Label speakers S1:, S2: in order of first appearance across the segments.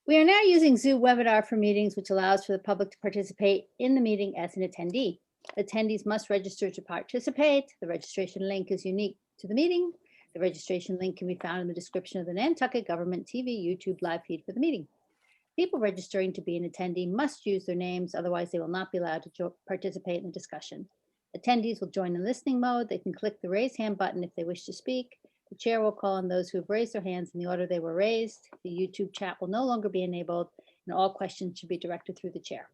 S1: We are now using Zoom webinar for meetings, which allows for the public to participate in the meeting as an attendee. Attendees must register to participate. The registration link is unique to the meeting. The registration link can be found in the description of the Nantucket Government TV YouTube live feed for the meeting. People registering to be an attendee must use their names, otherwise they will not be allowed to participate in the discussion. Attendees will join in listening mode. They can click the raise hand button if they wish to speak. The chair will call on those who have raised their hands in the order they were raised. The YouTube chat will no longer be enabled, and all questions should be directed through the chair.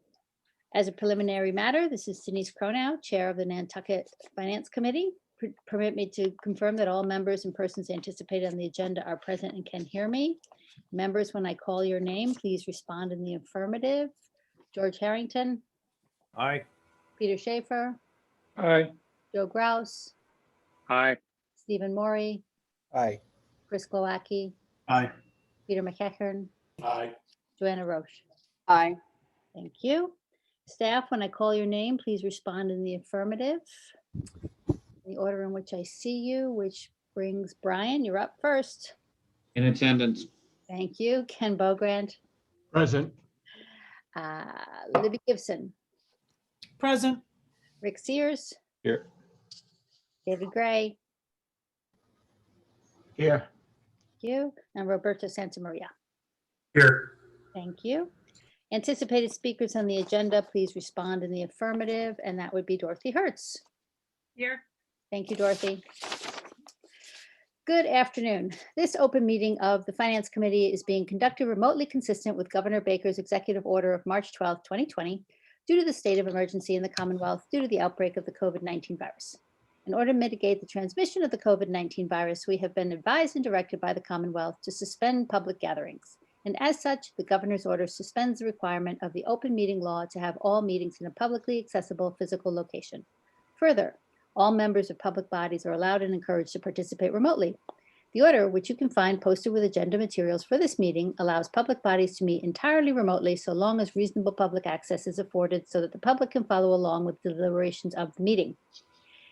S1: As a preliminary matter, this is Denise Cronow, Chair of the Nantucket Finance Committee. Permit me to confirm that all members and persons anticipated on the agenda are present and can hear me. Members, when I call your name, please respond in the affirmative. George Harrington.
S2: Aye.
S1: Peter Schaefer.
S2: Aye.
S1: Joe Grouse.
S2: Aye.
S1: Stephen Morey.
S3: Aye.
S1: Chris Glowacki.
S2: Aye.
S1: Peter McEachern.
S2: Aye.
S1: Joanna Roche.
S4: Aye.
S1: Thank you. Staff, when I call your name, please respond in the affirmative. The order in which I see you, which brings Brian, you're up first.
S5: In attendance.
S1: Thank you. Ken Bogrand.
S2: Present.
S1: Libby Gibson.
S6: Present.
S1: Rick Sears.
S2: Here.
S1: David Gray.
S2: Here.
S1: Thank you. And Roberto Santamaria.
S2: Here.
S1: Thank you. Anticipated speakers on the agenda, please respond in the affirmative, and that would be Dorothy Hertz.
S4: Here.
S1: Thank you, Dorothy. Good afternoon. This open meeting of the Finance Committee is being conducted remotely consistent with Governor Baker's executive order of March 12, 2020, due to the state of emergency in the Commonwealth due to the outbreak of the COVID-19 virus. In order to mitigate the transmission of the COVID-19 virus, we have been advised and directed by the Commonwealth to suspend public gatherings. And as such, the governor's order suspends the requirement of the open meeting law to have all meetings in a publicly accessible physical location. Further, all members of public bodies are allowed and encouraged to participate remotely. The order, which you can find posted with agenda materials for this meeting, allows public bodies to meet entirely remotely so long as reasonable public access is afforded so that the public can follow along with the deliberations of the meeting.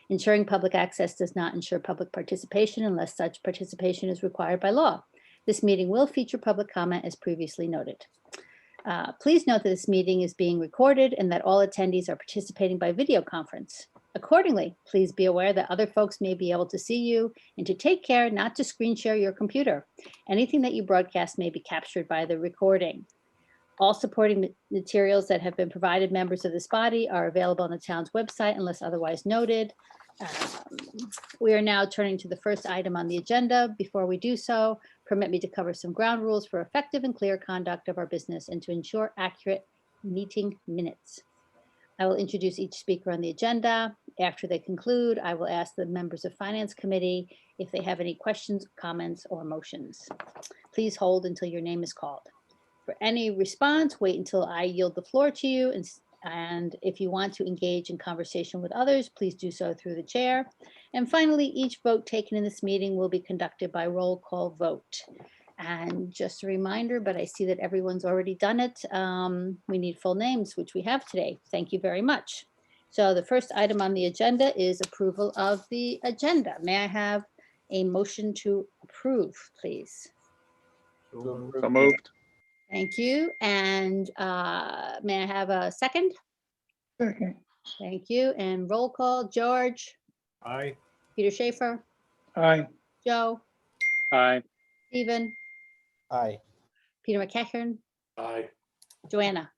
S1: Ensuring public access does not ensure public participation unless such participation is required by law. This meeting will feature public comment as previously noted. Please note that this meeting is being recorded and that all attendees are participating by video conference. Accordingly, please be aware that other folks may be able to see you and to take care not to screen share your computer. Anything that you broadcast may be captured by the recording. All supporting materials that have been provided members of this body are available on the town's website unless otherwise noted. We are now turning to the first item on the agenda. Before we do so, permit me to cover some ground rules for effective and clear conduct of our business and to ensure accurate meeting minutes. I will introduce each speaker on the agenda. After they conclude, I will ask the members of Finance Committee if they have any questions, comments, or motions. Please hold until your name is called. For any response, wait until I yield the floor to you. And if you want to engage in conversation with others, please do so through the chair. And finally, each vote taken in this meeting will be conducted by roll call vote. And just a reminder, but I see that everyone's already done it. We need full names, which we have today. Thank you very much. So the first item on the agenda is approval of the agenda. May I have a motion to approve, please?
S2: So moved.
S1: Thank you. And may I have a second?
S2: Second.
S1: Thank you. And roll call, George,
S2: Aye.
S1: Peter Schaefer,
S2: Aye.
S1: Joe,
S2: Aye.
S1: Stephen,
S3: Aye.
S1: Peter McEachern,
S2: Aye.
S1: Joanna,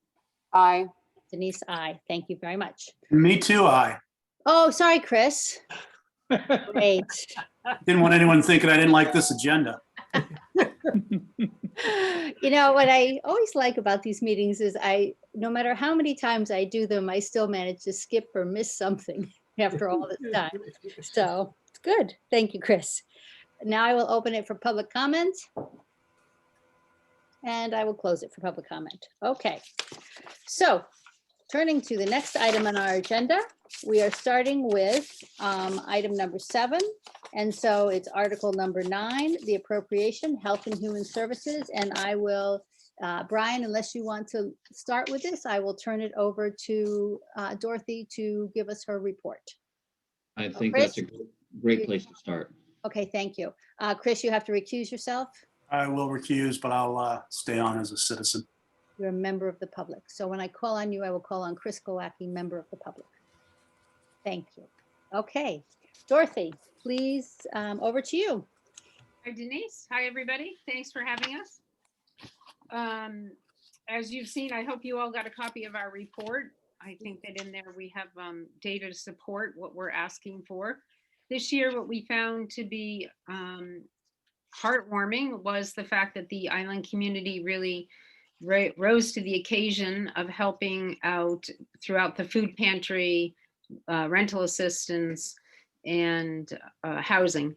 S4: Aye.
S1: Denise, aye. Thank you very much.
S7: Me too, aye.
S1: Oh, sorry, Chris. Great.
S7: Didn't want anyone thinking I didn't like this agenda.
S1: You know, what I always like about these meetings is no matter how many times I do them, I still manage to skip or miss something after all this time. So it's good. Thank you, Chris. Now I will open it for public comment. And I will close it for public comment. Okay. So turning to the next item on our agenda, we are starting with item number 7. And so it's article number 9, the appropriation, Health and Human Services. And I will, Brian, unless you want to start with this, I will turn it over to Dorothy to give us her report.
S5: I think
S1: Chris?
S5: that's a great place to start.
S1: Okay, thank you. Chris, you have to recuse yourself.
S7: I will recuse, but I'll stay on as a citizen.
S1: You're a member of the public. So when I call on you, I will call on Chris Glowacki, member of the public. Thank you. Okay, Dorothy, please, over to you.
S4: Hi Denise. Hi, everybody. Thanks for having us. As you've seen, I hope you all got a copy of our report. I think that in there we have data to support what we're asking for. This year, what we found to be heartwarming was the fact that the island community really rose to the occasion of helping out throughout the food pantry, rental assistance, and housing.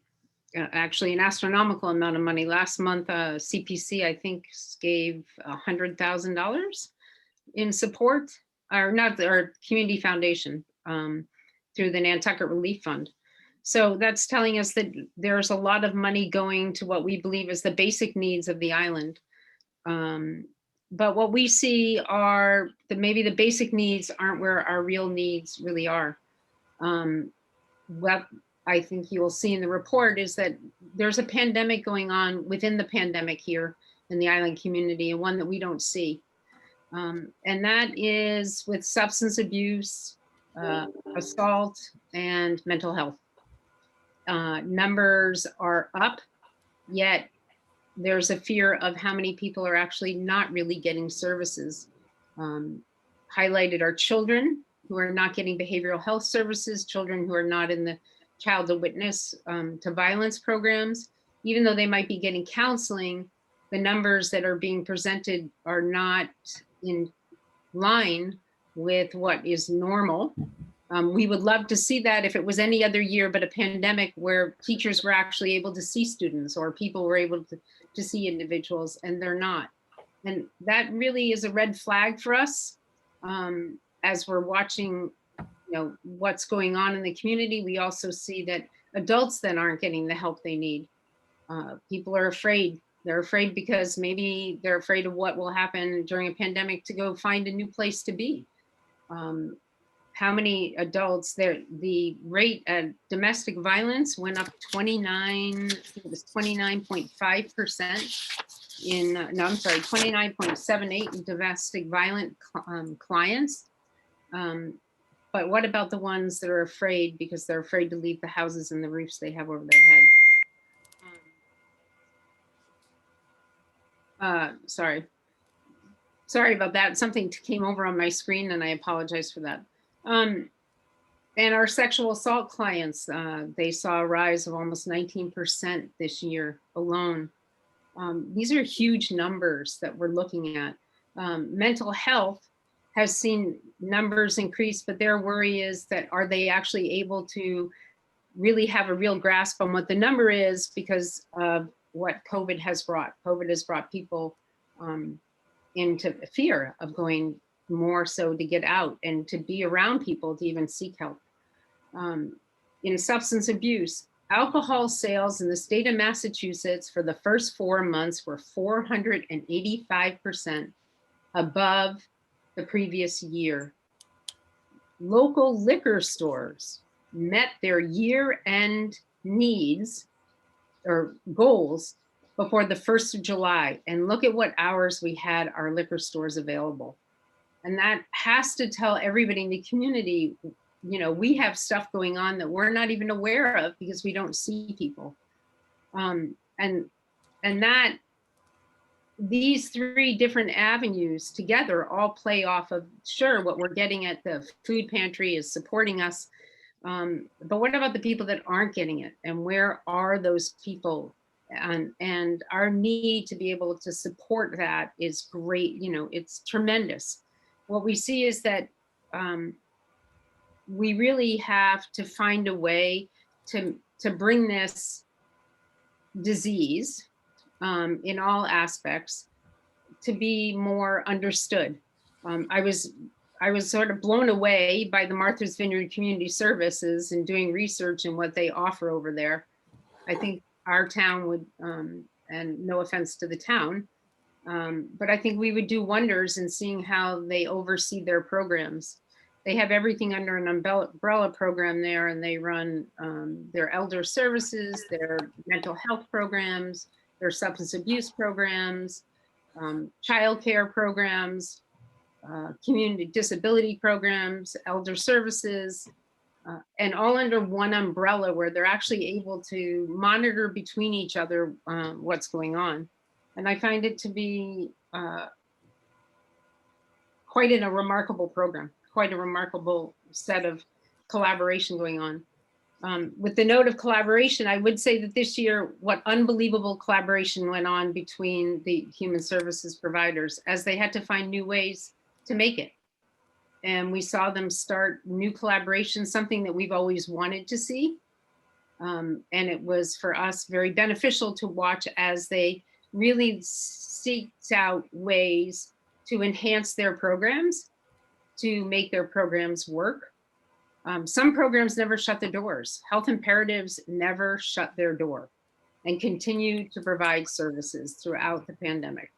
S4: Actually an astronomical amount of money. Last month, CPC, I think, gave $100,000 in support, or not, our community foundation through the Nantucket Relief Fund. So that's telling us that there's a lot of money going to what we believe is the basic needs of the island. But what we see are maybe the basic needs aren't where our real needs really are. What I think you will see in the report is that there's a pandemic going on within the pandemic here in the island community, and one that we don't see. And that is with substance abuse, assault, and mental health. Numbers are up, yet there's a fear of how many people are actually not really getting services. Highlighted are children who are not getting behavioral health services, children who are not in the child to witness to violence programs. Even though they might be getting counseling, the numbers that are being presented are not in line with what is normal. We would love to see that if it was any other year but a pandemic where teachers were actually able to see students or people were able to see individuals, and they're not. And that really is a red flag for us as we're watching what's going on in the community. We also see that adults then aren't getting the help they need. People are afraid. They're afraid because maybe they're afraid of what will happen during a pandemic to go find a new place to be. How many adults there, the rate of domestic violence went up 29.5% in, no, I'm sorry, 29.78 in domestic violent clients. But what about the ones that are afraid because they're afraid to leave the houses and the roofs they have over their head? Sorry about that. Something came over on my screen and I apologize for that. And our sexual assault clients, they saw a rise of almost 19% this year alone. These are huge numbers that we're looking at. Mental health has seen numbers increase, but their worry is that are they actually able to really have a real grasp on what the number is because of what COVID has brought. COVID has brought people into fear of going more so to get out and to be around people to even seek help. In substance abuse, alcohol sales in the state of Massachusetts for the first 4 months were 485% above the previous year. Local liquor stores met their year-end needs or goals before the 1st of July. And look at what hours we had our liquor stores available. And that has to tell everybody in the community, we have stuff going on that we're not even aware of because we don't see people. And that these 3 different avenues together all play off of, sure, what we're getting at the food pantry is supporting us. But what about the people that aren't getting it? And where are those people? And our need to be able to support that is great. It's tremendous. What we see is that we really have to find a way to bring this disease in all aspects to be more understood. I was sort of blown away by the Martha's Vineyard Community Services and doing research and what they offer over there. I think our town would, and no offense to the town, but I think we would do wonders in seeing how they oversee their programs. They have everything under an umbrella program there, and they run their elder services, their mental health programs, There are substance abuse programs, childcare programs, community disability programs, elder services, and all under one umbrella where they're actually able to monitor between each other what's going on. And I find it to be quite a remarkable program, quite a remarkable set of collaboration going on. With the note of collaboration, I would say that this year, what unbelievable collaboration went on between the human services providers as they had to find new ways to make it. And we saw them start new collaborations, something that we've always wanted to see. And it was for us very beneficial to watch as they really seeked out ways to enhance their programs, to make their programs work. Some programs never shut their doors. Health Imperatives never shut their door and continue to provide services throughout the pandemic.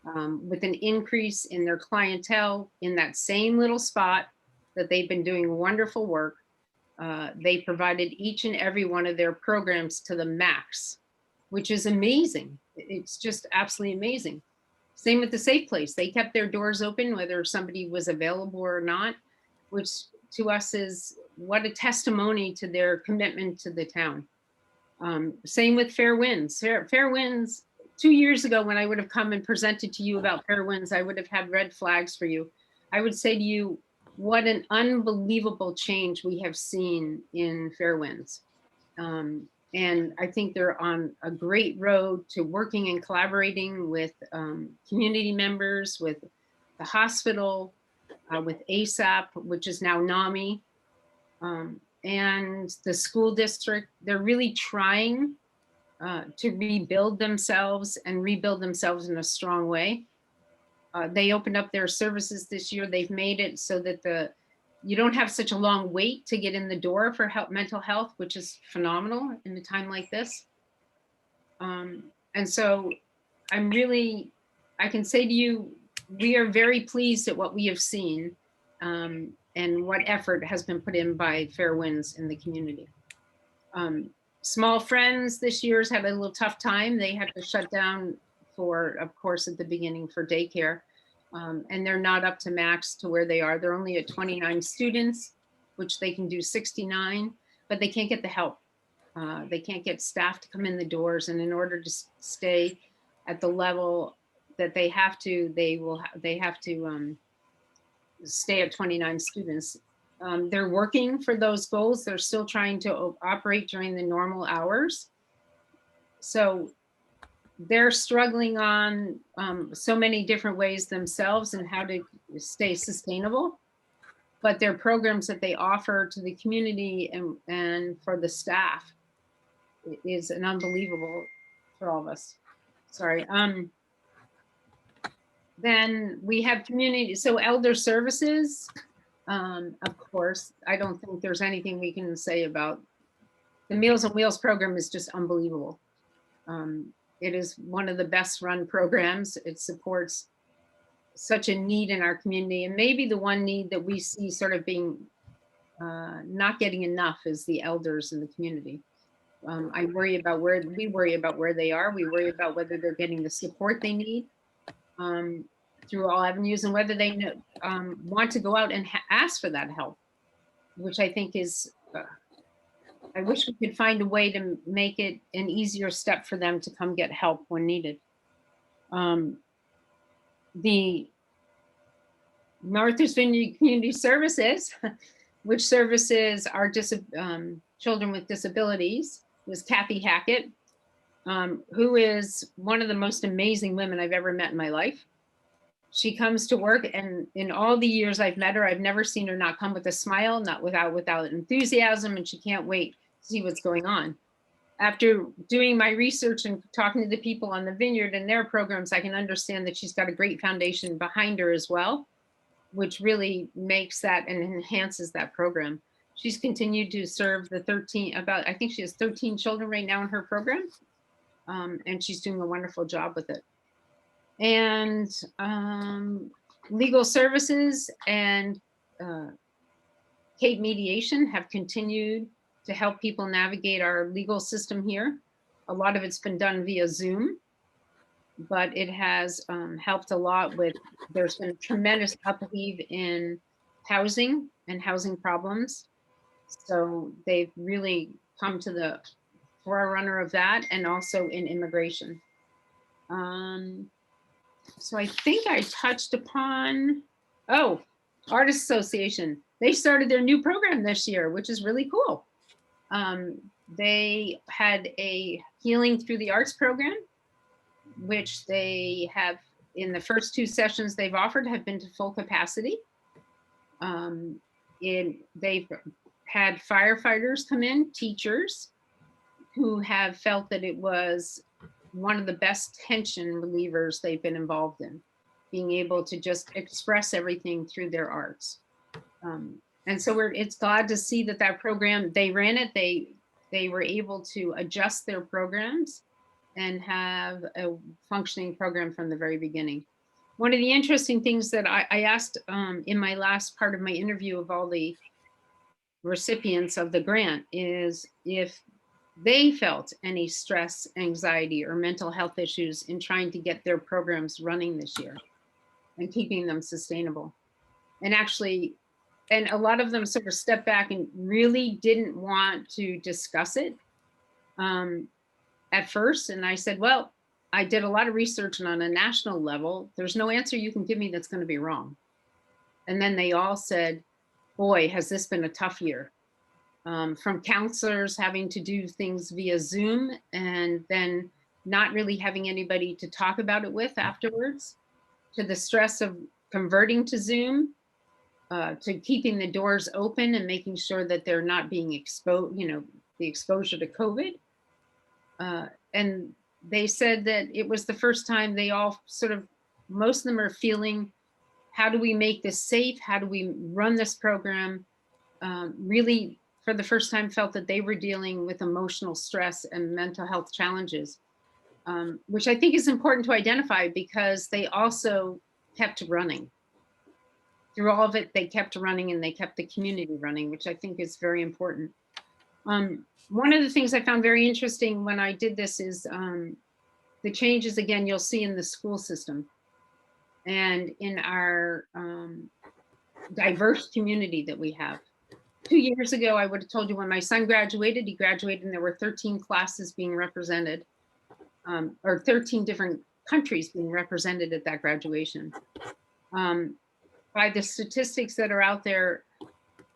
S4: With an increase in their clientele in that same little spot that they've been doing wonderful work, they provided each and every one of their programs to the max, which is amazing. It's just absolutely amazing. Same with the Safe Place. They kept their doors open, whether somebody was available or not, which to us is what a testimony to their commitment to the town. Same with Fair Winds. Fair Winds, 2 years ago when I would have come and presented to you about Fair Winds, I would have had red flags for you. I would say to you, what an unbelievable change we have seen in Fair Winds. And I think they're on a great road to working and collaborating with community members, with the hospital, with ASAP, which is now NAMI, and the school district. They're really trying to rebuild themselves and rebuild themselves in a strong way. They opened up their services this year. They've made it so that you don't have such a long wait to get in the door for mental health, which is phenomenal in a time like this. And so I can say to you, we are very pleased at what we have seen and what effort has been put in by Fair Winds in the community. Small Friends this year's had a little tough time. They had to shut down for, of course, at the beginning for daycare. And they're not up to max to where they are. They're only at 29 students, which they can do 69, but they can't get the help. They can't get staff to come in the doors. And in order to stay at the level that they have to, they have to stay at 29 students. They're working for those goals. They're still trying to operate during the normal hours. So they're struggling on so many different ways themselves and how to stay sustainable. But their programs that they offer to the community and for the staff is an unbelievable for all of us. Sorry. Then we have community, so elder services. Of course, I don't think there's anything we can say about the Meals on Wheels program is just unbelievable. It is one of the best run programs. It supports such a need in our community, and maybe the one need that we see sort of being not getting enough is the elders in the community. We worry about where they are. We worry about whether they're getting the support they need through all avenues, and whether they want to go out and ask for that help, which I think is, I wish we could find a way to make it an easier step for them to come get help when needed. The Martha's Vineyard Community Services, which services our children with disabilities, was Kathy Hackett, who is one of the most amazing women I've ever met in my life. She comes to work, and in all the years I've met her, I've never seen her not come with a smile, not without enthusiasm, and she can't wait to see what's going on. After doing my research and talking to the people on the vineyard and their programs, I can understand that she's got a great foundation behind her as well, which really makes that and enhances that program. She's continued to serve the I think she has 13 children right now in her program, and she's doing a wonderful job with it. And legal services and Cape Mediation have continued to help people navigate our legal system here. A lot of it's been done via Zoom, but it has helped a lot with, there's been tremendous upheave in housing and housing problems. So they've really come to the forerunner of that, and also in immigration. So I think I touched upon, oh, Artists Association. They started their new program this year, which is really cool. They had a Healing Through the Arts program, which they have, in the first 2 sessions they've offered, have been to full capacity. They've had firefighters come in, teachers, who have felt that it was one of the best tension relievers they've been involved in, being able to just express everything through their arts. And so it's glad to see that that program, they ran it, they were able to adjust their programs and have a functioning program from the very beginning. One of the interesting things that I asked in my last part of my interview of all the recipients of the grant is if they felt any stress, anxiety, or mental health issues in trying to get their programs running this year and keeping them sustainable. And actually, and a lot of them sort of stepped back and really didn't want to discuss it at first. And I said, well, I did a lot of research, and on a national level, there's no answer you can give me that's going to be wrong. And then they all said, boy, has this been a tough year. From counselors having to do things via Zoom and then not really having anybody to talk about it with afterwards, to the stress of converting to Zoom, to keeping the doors open and making sure that they're not being exposed, the exposure to COVID. And they said that it was the first time they all sort of, most of them are feeling, how do we make this safe? How do we run this program? Really, for the first time, felt that they were dealing with emotional stress and mental health challenges, which I think is important to identify, because they also kept running. Through all of it, they kept running, and they kept the community running, which I think is very important. One of the things I found very interesting when I did this is the changes, again, you'll see in the school system and in our diverse community that we have. 2 years ago, I would have told you when my son graduated, he graduated and there were 13 classes being represented, or 13 different countries being represented at that graduation. By the statistics that are out there,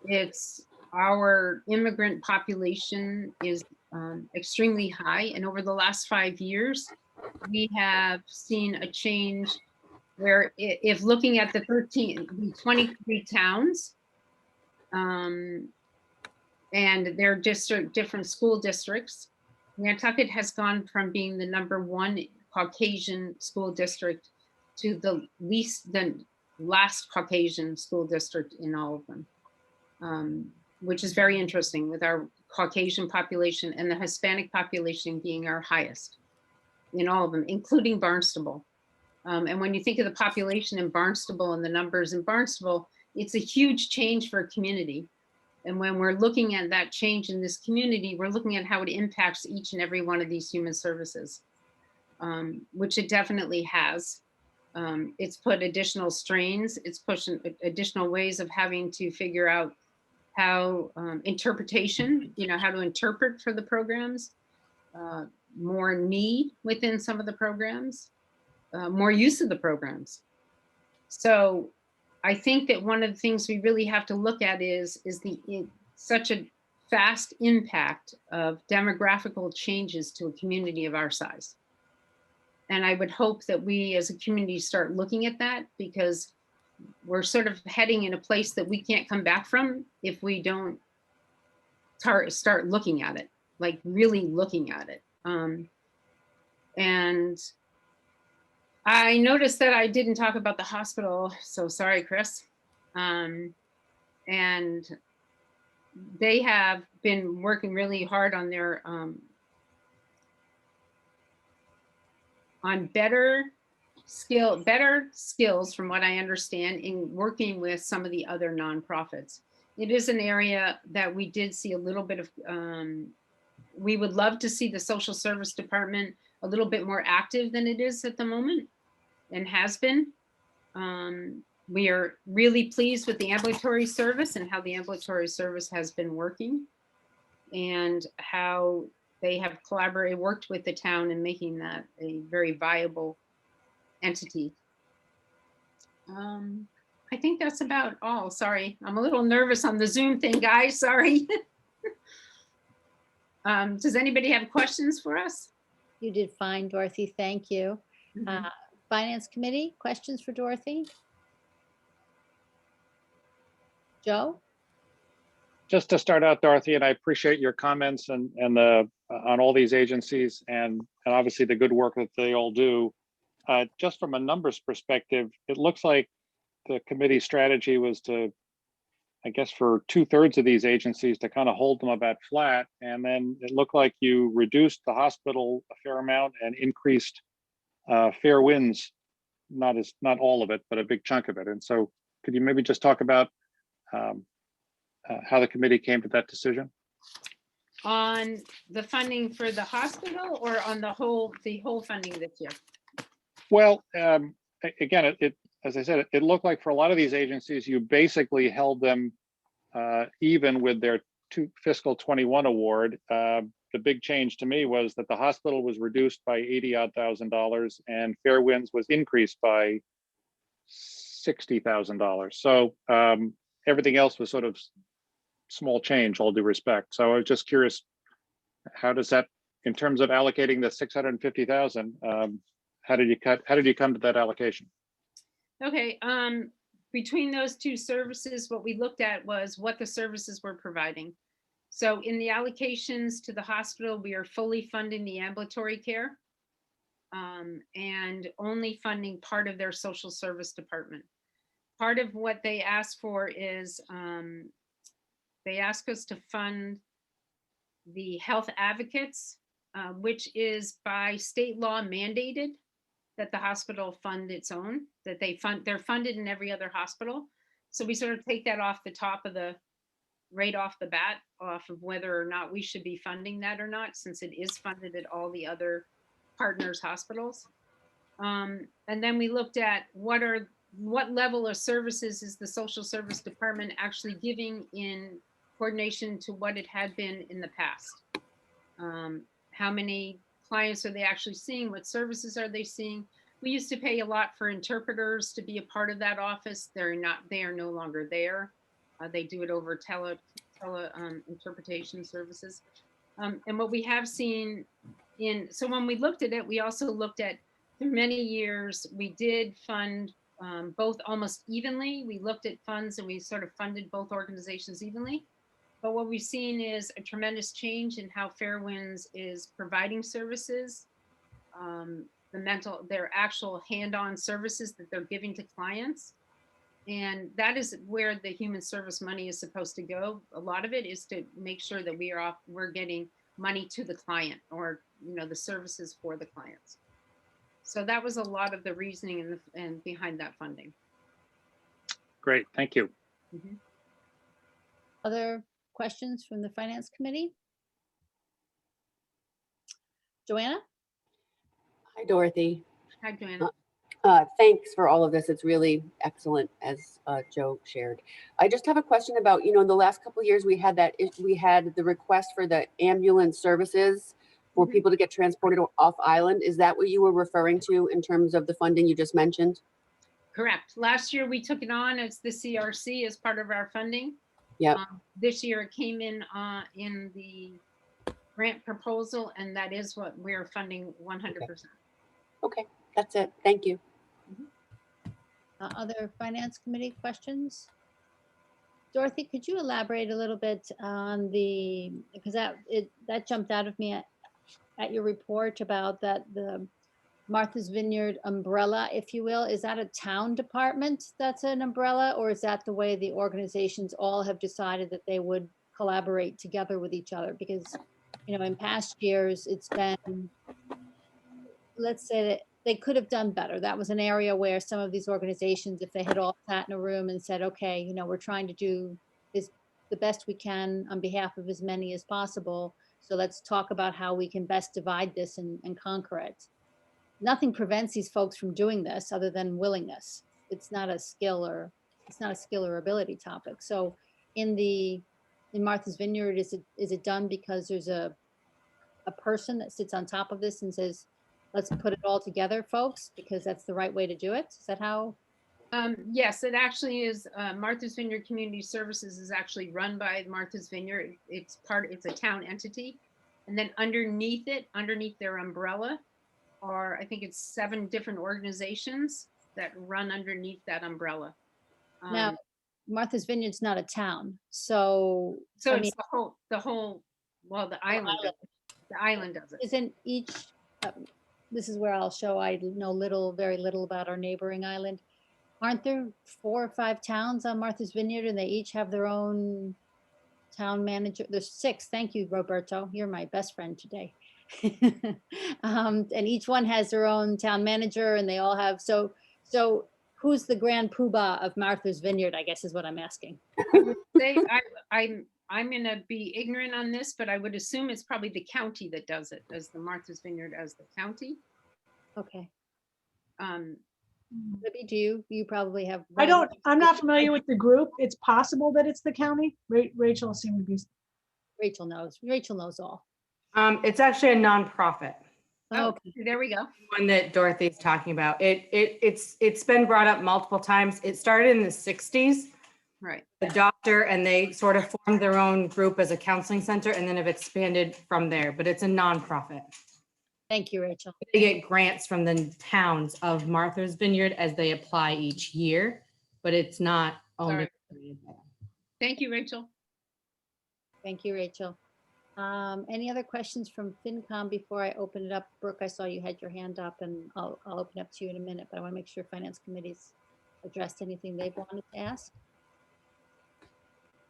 S4: it's our immigrant population is extremely high. And over the last 5 years, we have seen a change where if looking at the 23 towns, and their different school districts, Nantucket has gone from being the #1 Caucasian school district to the last Caucasian school district in all of them, which is very interesting, with our Caucasian population and the Hispanic population being our highest in all of them, including Barnstable. And when you think of the population in Barnstable and the numbers in Barnstable, it's a huge change for a community. And when we're looking at that change in this community, we're looking at how it impacts each and every one of these human services, which it definitely has. It's put additional strains. It's pushing additional ways of having to figure out how interpretation, how to interpret for the programs, more need within some of the programs, more use of the programs. So I think that one of the things we really have to look at is such a fast impact of demographical changes to a community of our size. And I would hope that we as a community start looking at that, because we're sort of heading in a place that we can't come back from if we don't start looking at it, like really looking at it. And I noticed that I didn't talk about the hospital, so sorry, Chris. And they have been working really hard on their on better skills, from what I understand, in working with some of the other nonprofits. It is an area that we did see a little bit of, we would love to see the social service department a little bit more active than it is at the moment and has been. We are really pleased with the ambulatory service and how the ambulatory service has been working and how they have worked with the town in making that a very viable entity. I think that's about all. Sorry, I'm a little nervous on the Zoom thing, guys. Sorry. Does anybody have questions for us?
S1: You did fine, Dorothy. Thank you.
S4: Mhm.
S1: Finance Committee, questions for Dorothy? Joe?
S2: Just to start out, Dorothy, and I appreciate your comments and on all these agencies and obviously the good work that they all do. Just from a numbers perspective, it looks like the committee strategy was to, I guess, for 2/3 of these agencies to kind of hold them about flat. And then it looked like you reduced the hospital a fair amount and increased fair winds, not all of it, but a big chunk of it. And so could you maybe just talk about how the committee came to that decision?
S4: On the funding for the hospital or on the whole funding this year?
S2: Well, again, as I said, it looked like for a lot of these agencies, you basically held them even with their fiscal 21 award. The big change to me was that the hospital was reduced by $80,000 and Fair Winds was increased by $60,000. So everything else was sort of small change, all due respect. So I was just curious, how does that, in terms of allocating the 650,000, how did you come to that allocation?
S4: Okay, between those two services, what we looked at was what the services were providing. So in the allocations to the hospital, we are fully funding the ambulatory care and only funding part of their social service department. Part of what they ask for is they ask us to fund the health advocates, which is by state law mandated that the hospital fund its own, that they're funded in every other hospital. So we sort of take that off the top of right off the bat, off of whether or not we should be funding that or not, since it is funded at all the other partners hospitals. And then we looked at what level of services is the social service department actually giving in coordination to what it had been in the past. How many clients are they actually seeing? What services are they seeing? We used to pay a lot for interpreters to be a part of that office. They are no longer there. They do it over tele interpretation services. And what we have seen so when we looked at it, we also looked at, through many years, we did fund both almost evenly. We looked at funds and we sort of funded both organizations evenly. But what we've seen is a tremendous change in how Fair Winds is providing services, their actual hand-on services that they're giving to clients. And that is where the human service money is supposed to go. A lot of it is to make sure that we're getting money to the client, or the services for the clients. So that was a lot of the reasoning and behind that funding.
S2: Great, thank you.
S4: Mm-hmm.
S1: Other questions from the Finance Committee? Joanna?
S3: Hi, Dorothy.
S4: Hi, Joanna.
S3: Thanks for all of this. It's really excellent, as Joe shared. I just have a question about, in the last couple of years, we had the request for the ambulance services for
S4: Mhm.
S3: people to get transported off island. Is that what you were referring to in terms of the funding you just mentioned?
S4: Correct. Last year we took it on as the CRC as part of our funding.
S3: Yep.
S4: This year it came in the grant proposal, and that is what we're funding 100%.
S3: Okay, that's it. Thank you.
S1: Other Finance Committee questions? Dorothy, could you elaborate a little bit on because that jumped out of me at your report about the Martha's Vineyard umbrella, if you will. Is that a town department that's an umbrella, or is that the way the organizations all have decided that they would collaborate together with each other? Because, in past years, it's been, let's say that they could have done better. That was an area where some of these organizations, if they had all sat in a room and said, okay, we're trying to do the best we can on behalf of as many as possible, So let's talk about how we can best divide this and conquer it. Nothing prevents these folks from doing this other than willingness. It's not a skill or ability topic. So in Martha's Vineyard, is it done because there's a person that sits on top of this and says, let's put it all together, folks, because that's the right way to do it? Is that how?
S4: Yes, it actually is. Martha's Vineyard Community Services is actually run by Martha's Vineyard. It's a town entity. And then underneath their umbrella are, I think it's 7 different organizations that run underneath that umbrella.
S1: Now, Martha's Vineyard's not a town, so.
S4: So
S1: I
S4: it's
S1: mean,
S4: the island. The island does it.
S1: Isn't each, this is where I'll show I know very little about our neighboring island. Aren't there 4 or 5 towns on Martha's Vineyard and they each have their own town manager? There's 6. Thank you, Roberto. You're my best friend today. And each one has their own town manager and they all have, so who's the grand poobah of Martha's Vineyard, I guess is what I'm asking.
S4: I'm gonna be ignorant on this, but I would assume it's probably the county that does it, as the Martha's Vineyard as the county.
S1: Okay.
S4: Um,
S1: Libby, do you probably have?
S6: I'm not familiar with the group. It's possible that it's the county. Rachel seemed to be.
S1: Rachel knows all.
S8: It's actually a nonprofit.
S1: Okay.
S4: there we go.
S8: One that Dorothy's talking about. It's been brought up multiple times. It started in the 60s.
S4: Right.
S8: The doctor, and they sort of formed their own group as a counseling center and then have expanded from there, but it's a nonprofit.
S1: Thank you, Rachel.
S8: They get grants from the towns of Martha's Vineyard as they apply each year, but it's not owned.
S4: Thank you, Rachel.
S1: Thank you, Rachel. Any other questions from FinCom before I open it up? Brooke, I saw you had your hand up and I'll open up to you in a minute, but I want to make sure Finance Committee's addressed anything they've wanted to ask.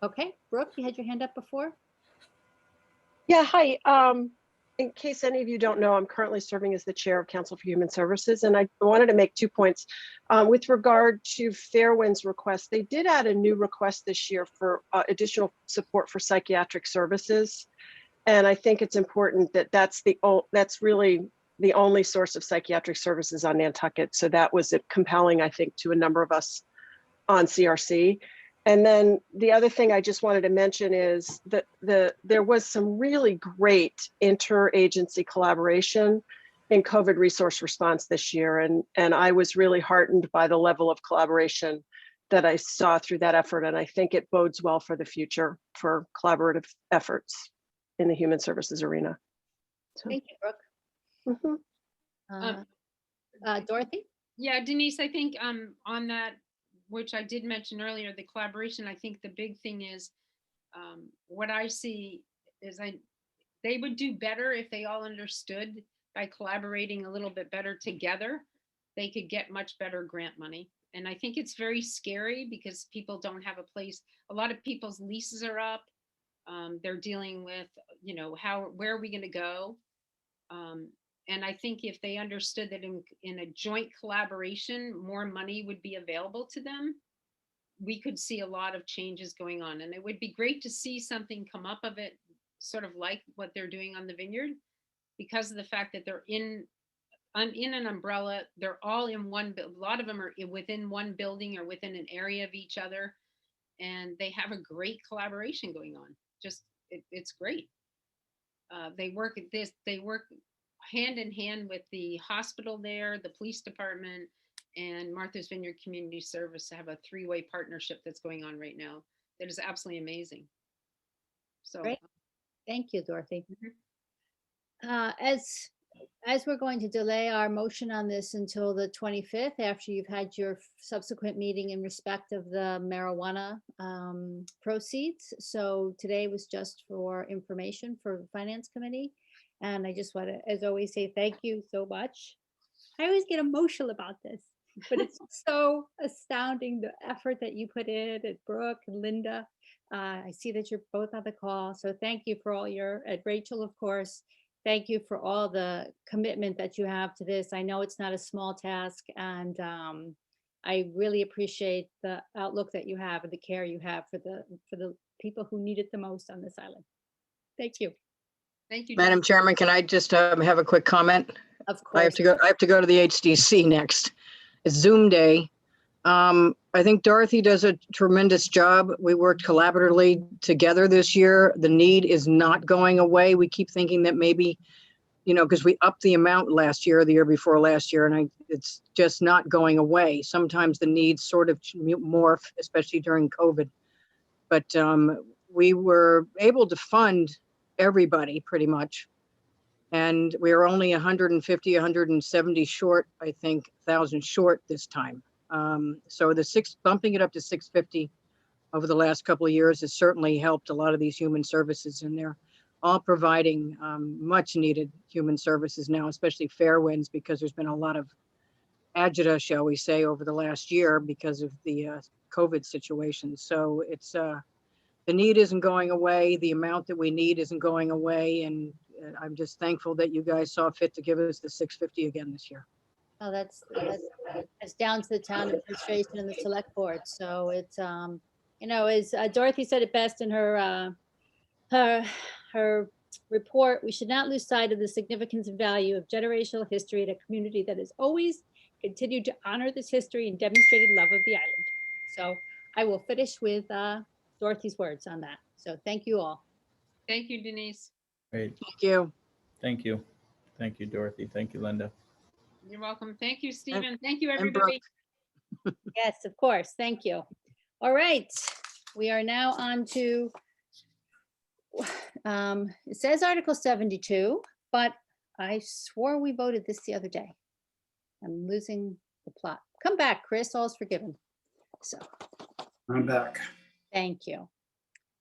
S1: Okay, Brooke, you had your hand up before?
S9: Yeah, hi. In case any of you don't know, I'm currently serving as the chair of Council for Human Services, and I wanted to make 2 points. With regard to Fairwind's request, they did add a new request this year for additional support for psychiatric services. And I think it's important that that's really the only source of psychiatric services on Nantucket. So that was compelling, I think, to a number of us on CRC. And then the other thing I just wanted to mention is that there was some really great interagency collaboration in COVID resource response this year. And I was really heartened by the level of collaboration that I saw through that effort. And I think it bodes well for the future for collaborative efforts in the human services arena. So,
S1: Thank you, Brooke. Dorothy?
S4: Yeah, Denise, I think on that, which I did mention earlier, the collaboration, I think the big thing is what I see is they would do better if they all understood by collaborating a little bit better together, they could get much better grant money. And I think it's very scary because people don't have a place. A lot of people's leases are up. They're dealing with, where are we going to go? And I think if they understood that in a joint collaboration, more money would be available to them, we could see a lot of changes going on. And it would be great to see something come up of it, sort of like what they're doing on the vineyard, because of the fact that they're in an umbrella. They're all in one, a lot of them are within one building or within an area of each other. And they have a great collaboration going on. Just, it's great. They work hand in hand with the hospital there, the police department, and Martha's Vineyard Community Service to have a 3-way partnership that's going on right now. That is absolutely amazing. So
S1: Great. Thank you, Dorothy.
S4: Mhm.
S1: As we're going to delay our motion on this until the 25th, after you've had your subsequent meeting in respect of the marijuana proceeds. So today was just for information for the Finance Committee. And I just want to, as always, say thank you so much. I always get emotional about this, but it's so astounding the effort that you put in at Brooke and Linda. I see that you're both on the call. So thank you for all and Rachel, of course. Thank you for all the commitment that you have to this. I know it's not a small task, and I really appreciate the outlook that you have and the care you have for the people who need it the most on this island. Thank you.
S4: Thank you.
S10: Madam
S4: Denise.
S10: Chairman, can I just have a quick comment?
S1: Of
S10: I have
S1: course.
S10: to go, I have to go to the HDC next. It's Zoom day. I think Dorothy does a tremendous job. We worked collaboratively together this year. The need is not going away. We keep thinking that maybe, because we upped the amount last year, the year before last year, and it's just not going away. Sometimes the needs sort of morph, especially during COVID. But we were able to fund everybody pretty much. And we are only 150, 170 short, I think, 1,000 short this time. So bumping it up to 650 over the last couple of years has certainly helped a lot of these human services, and they're all providing much needed human services now, especially Fairwinds, because there's been a lot of agita, shall we say, over the last year because of the COVID situation. So it's the need isn't going away. The amount that we need isn't going away. And I'm just thankful that you guys saw fit to give us the 650 again this year.
S1: Oh, that's down to the town administration and the select board. So it's, as Dorothy said it best in her report, we should not lose sight of the significance and value of generational history in a community that has always continued to honor this history and demonstrated love of the island. So I will finish with Dorothy's words on that. So thank you all.
S4: Thank you, Denise.
S11: Great.
S10: Thank you.
S11: Thank you. Thank you, Dorothy. Thank you, Linda.
S4: You're welcome. Thank you, Stephen. Thank you,
S10: and Brooke.
S4: everybody.
S1: Yes, of course. Thank you. All right. We are now on to, it says Article 72, but I swore we voted this the other day. I'm losing the plot. Come back, Chris. All's forgiven. So,
S7: I'm back.
S1: thank you.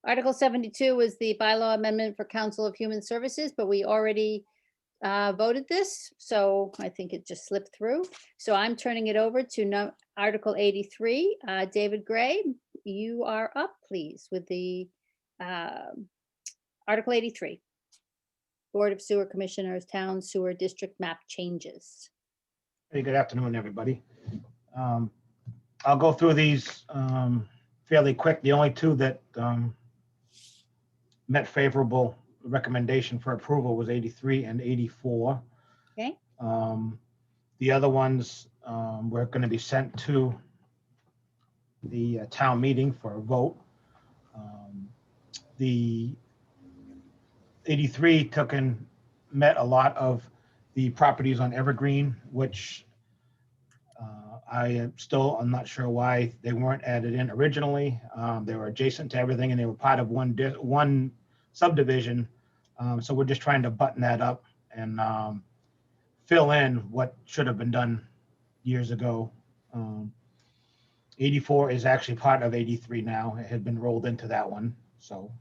S1: Article 72 was the bylaw amendment for Council of Human Services, but we already voted this, so I think it just slipped through. So I'm turning it over to Article 83. David Gray, you are up, please, with the Article 83. Board of Sewer Commissioners, Town Sewer District Map Changes.
S12: Hey, good afternoon, everybody. I'll go through these fairly quick. The only two that met favorable recommendation for approval was 83 and 84.
S1: Okay.
S12: The other ones were going to be sent to the town meeting for a vote. The 83 took and met a lot of the properties on Evergreen, which I'm not sure why they weren't added in originally. They were adjacent to everything and they were part of one subdivision. So we're just trying to button that up and fill in what should have been done years ago. 84 is actually part of 83 now. It had been rolled into that one. So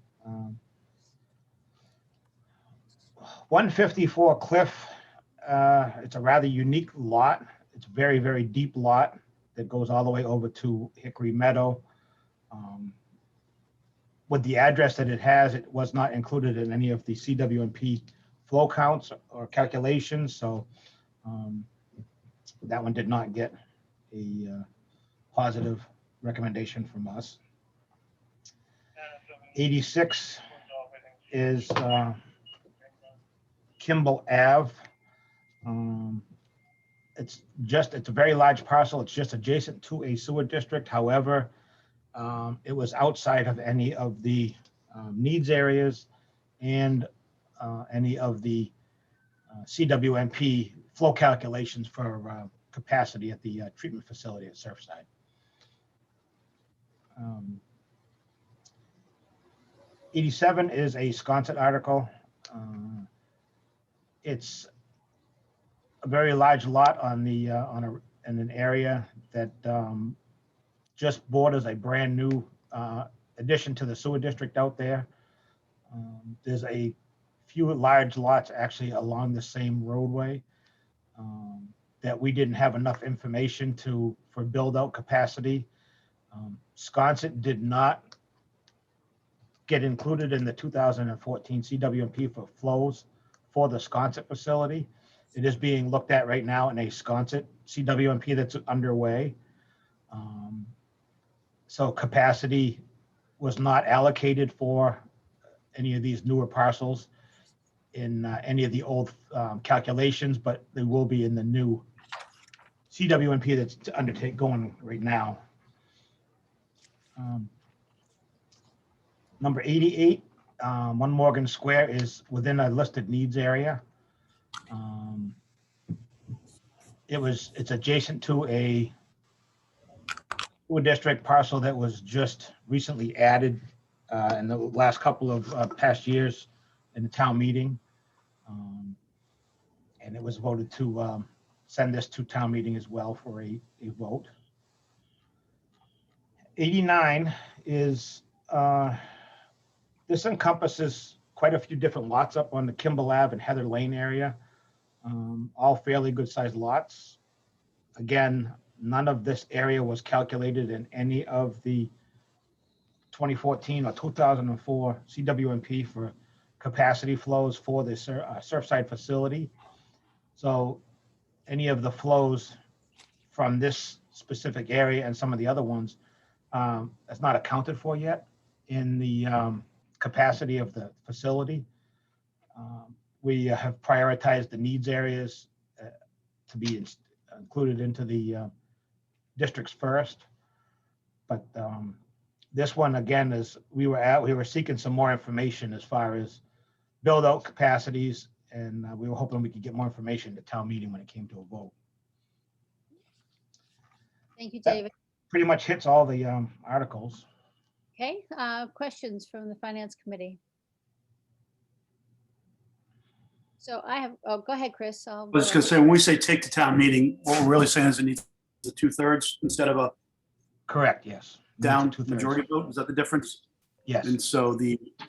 S12: 154 Cliff, it's a rather unique lot. It's a very, very deep lot that goes all the way over to Hickory Meadow. With the address that it has, it was not included in any of the CWMP flow counts or calculations. So that one did not get a positive recommendation from us. 86 is Kimball Ave. It's a very large parcel. It's just adjacent to a sewer district. However, it was outside of any of the needs areas and any of the CWMP flow calculations for capacity at the treatment facility at Surfside. 87 is a Sconset article. It's a very large lot on the in an area that just borders a brand new addition to the sewer district out there. There's a few large lots actually along the same roadway that we didn't have enough information for build out capacity. Sconset did not get included in the 2014 CWMP for flows for the Sconset facility. It is being looked at right now in a Sconset CWMP that's underway. So capacity was not allocated for any of these newer parcels. in any of the old calculations, but they will be in the new CWNP that's going right now. Number 88, 1 Morgan Square is within a listed needs area. It's adjacent to a school district parcel that was just recently added in the last couple of past years in the town meeting. And it was voted to send this to town meeting as well for a vote. 89 is, this encompasses quite a few different lots up on the Kimball Ave and Heather Lane area. All fairly good sized lots. Again, none of this area was calculated in any of the 2014 or 2004 CWNP for capacity flows for the Surfside facility. So any of the flows from this specific area and some of the other ones that's not accounted for yet in the capacity of the facility. We have prioritized the needs areas to be included into the districts first. But this one, again, is we were seeking some more information as far as build out capacities, and we were hoping we could get more information at town meeting when it came to a vote.
S1: Thank you, David.
S12: Pretty much hits all the articles.
S1: Okay, questions from the Finance Committee? So I have, oh, go ahead, Chris.
S7: I was just going to say, when we say take to town meeting, what we're really saying is it needs the 2/3 instead of a
S12: Correct, yes.
S7: down
S12: Two-thirds.
S7: majority vote. Is that the difference?
S12: Yes.
S7: And so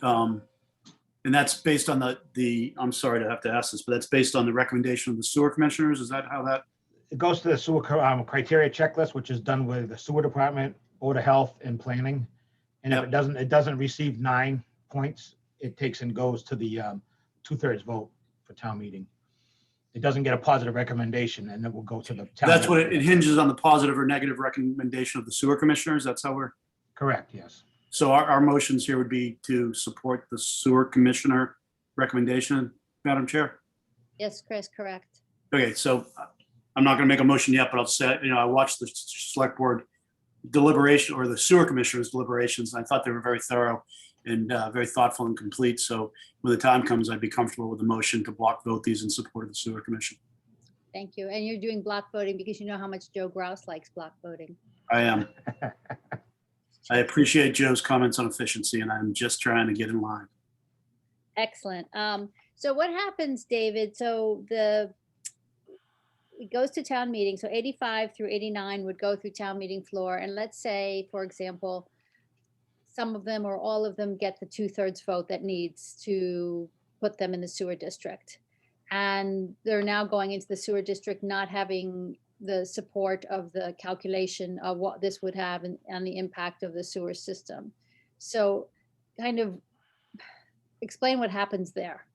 S7: and that's based on I'm sorry to have to ask this, but that's based on the recommendation of the sewer commissioners. Is that how that?
S12: It goes to the sewer criteria checklist, which is done with the sewer department, Board of Health, and planning. And if it doesn't receive 9 points, it takes and goes to the 2/3 vote for town meeting. It doesn't get a positive recommendation, and it will go to the town.
S7: That's what it hinges on, the positive or negative recommendation of the sewer commissioners. That's how we're.
S12: Correct, yes.
S7: So our motions here would be to support the sewer commissioner recommendation, Madam Chair.
S1: Yes, Chris, correct.
S7: Okay, so I'm not going to make a motion yet, but I'll say, I watched the select board deliberation or the sewer commissioners deliberations, and I thought they were very thorough and very thoughtful and complete. So when the time comes, I'd be comfortable with the motion to block vote these in support of the sewer commission.
S1: Thank you. And you're doing block voting because you know how much Joe Grouse likes block voting.
S7: I am. I appreciate Joe's comments on efficiency, and I'm just trying to get in line.
S1: Excellent. So what happens, David? So it goes to town meeting. So 85 through 89 would go through town meeting floor. And let's say, for example, some of them or all of them get the 2/3 vote that needs to put them in the sewer district. And they're now going into the sewer district, not having the support of the calculation of what this would have and the impact of the sewer system. So kind of explain what happens there.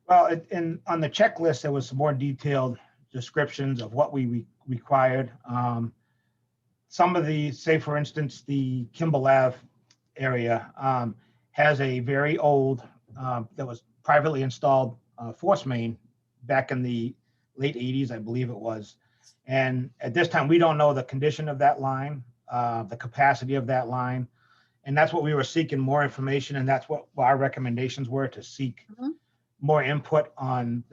S12: Well, on the checklist, there was some more detailed descriptions of what we required. Some of the, say for instance, the Kimball Ave area has a very old, that was privately installed force main back in the late 80s, I believe it was. And at this time, we don't know the condition of that line, the capacity of that line. And that's what we were seeking more information. And that's what our recommendations were, to seek more input on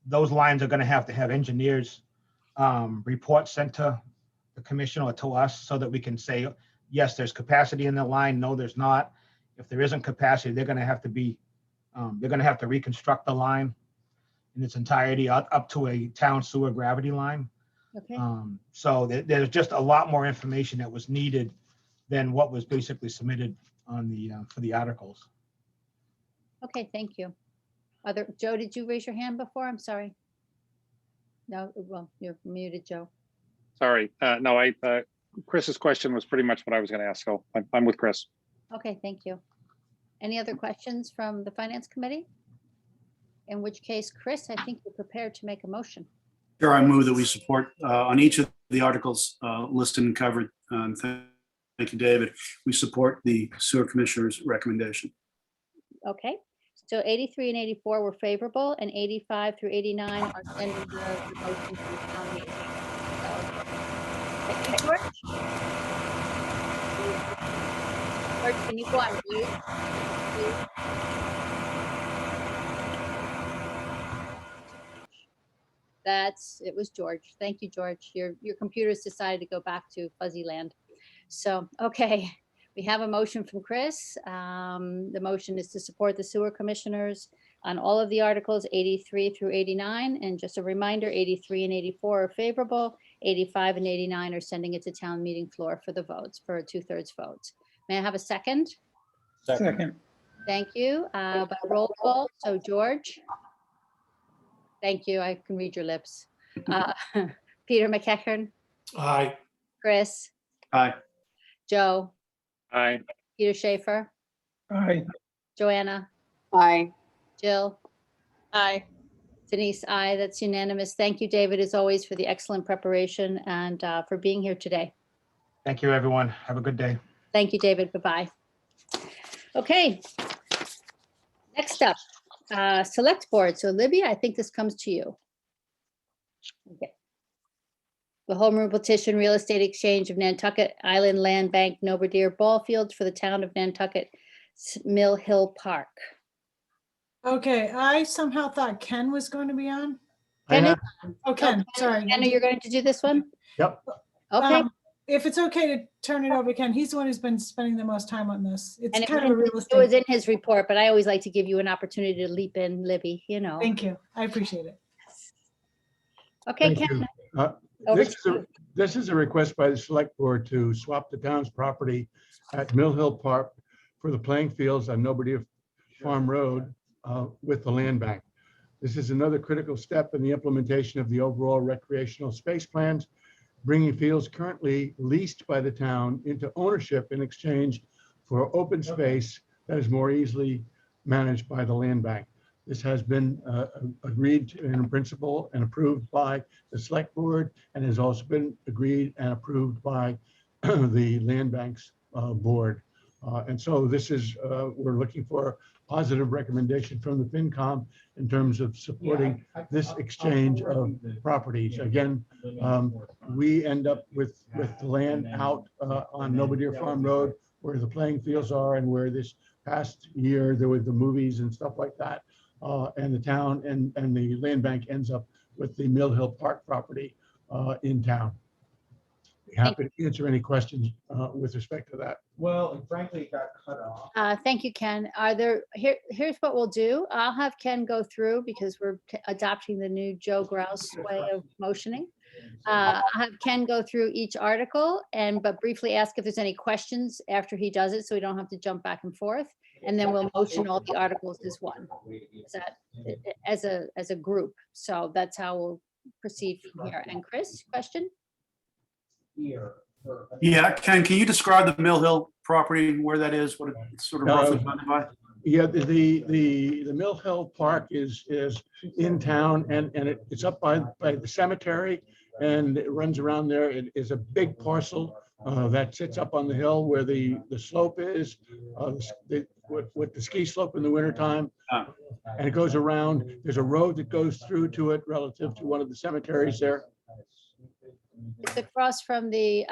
S12: those lines are going to have engineers reports sent to the commission or to us so that we can say, yes, there's capacity in the line. No, there's not. If there isn't capacity, they're going to have to reconstruct the line in its entirety up to a town sewer gravity line.
S1: Okay.
S12: So there's just a lot more information that was needed than what was basically submitted on for the articles.
S1: Okay, thank you. Joe, did you raise your hand before? I'm sorry. No, well, you're muted, Joe.
S2: Sorry. No, Chris's question was pretty much what I was going to ask. So I'm with Chris.
S1: Okay, thank you. Any other questions from the Finance Committee? In which case, Chris, I think you're prepared to make a motion.
S7: Sure, I move that we support on each of the articles listed and covered. Thank you, David. We support the sewer commissioner's recommendation.
S1: Okay, So 83 and 84 were favorable, and 85 through 89 are sending the motion to the town meeting. So, thank you, George. George, can you go on mute, please? It was George. Thank you, George. Your computer's decided to go back to fuzzy land. So, okay, we have a motion from Chris. The motion is to support the sewer commissioners on all of the articles 83 through 89. And just a reminder, 83 and 84 are favorable, 85 and 89 are sending it to town meeting floor for the votes, for a 2/3 vote. May I have a second?
S11: Second.
S1: Thank you. By roll call, so George. Thank you. I can read your lips. Peter McEachern,
S7: Aye.
S1: Chris,
S7: Aye.
S1: Joe,
S2: Aye.
S1: Peter Schaefer,
S11: Aye.
S1: Joanna,
S3: Aye.
S1: Jill,
S9: Aye.
S1: Denise, aye. That's unanimous. Thank you, David, as always, for the excellent preparation and for being here today.
S12: Thank you, everyone. Have a good day.
S1: Thank you, David. Bye-bye. Okay. Next up, Select Board. So Libby, I think this comes to you. Okay. The home rule petition real estate exchange of Nantucket Island Land Bank Noberdeer Ball Fields for the town of Nantucket Mill Hill Park.
S6: Okay, I somehow thought Ken was going to be on.
S12: I
S1: Ken,
S12: have-
S6: Oh, Ken, sorry.
S1: Anna, you're going to do this one?
S12: Yep.
S1: Okay.
S6: If it's okay to turn it over to Ken, he's the one who's been spending the most time on this. It's
S1: And
S6: kind of a real
S1: it was
S6: estate.
S1: in his report, but I always like to give you an opportunity to leap in, Libby, you know.
S6: Thank you. I appreciate it.
S1: Okay,
S13: Thank
S1: Ken.
S13: you.
S1: Over
S13: This
S1: to
S13: is
S1: you.
S13: this is a request by the select board to swap the town's property at Mill Hill Park for the playing fields on Nobody Farm Road with the land bank. This is another critical step in the implementation of the overall recreational space plans, bringing fields currently leased by the town into ownership in exchange for open space that is more easily managed by the land bank. This has been agreed to in principle and approved by the select board, and has also been agreed and approved by the land bank's board. And so this is, we're looking for a positive recommendation from the FinCom in terms of supporting this exchange of properties. Again, we end up with the land out on Noberdeer Farm Road where the playing fields are, and where this past year there were the movies and stuff like that. And the town and the land bank ends up with the Mill Hill Park property in town. Be happy to answer any questions with respect to that.
S5: Well, and frankly, it got cut off.
S1: Thank you, Ken. Here's what we'll do. I'll have Ken go through because we're adopting the new Joe Grouse way of motioning. I'll have Ken go through each article but briefly ask if there's any questions after he does it, so we don't have to jump back and forth. And then we'll motion all the articles as one, as a group. So that's how we'll proceed from here. And Chris, question?
S7: Yeah, Ken, can you describe the Mill Hill property, where that is, what it's sort of roughly bounded by?
S13: Yeah, the Mill Hill Park is in town, and it's up by the cemetery, and it runs around there. It is a big parcel that sits up on the hill where the slope is, with the ski slope in the wintertime. And it goes around. There's a road that goes through to it relative to one of the cemeteries there.
S1: It's across from the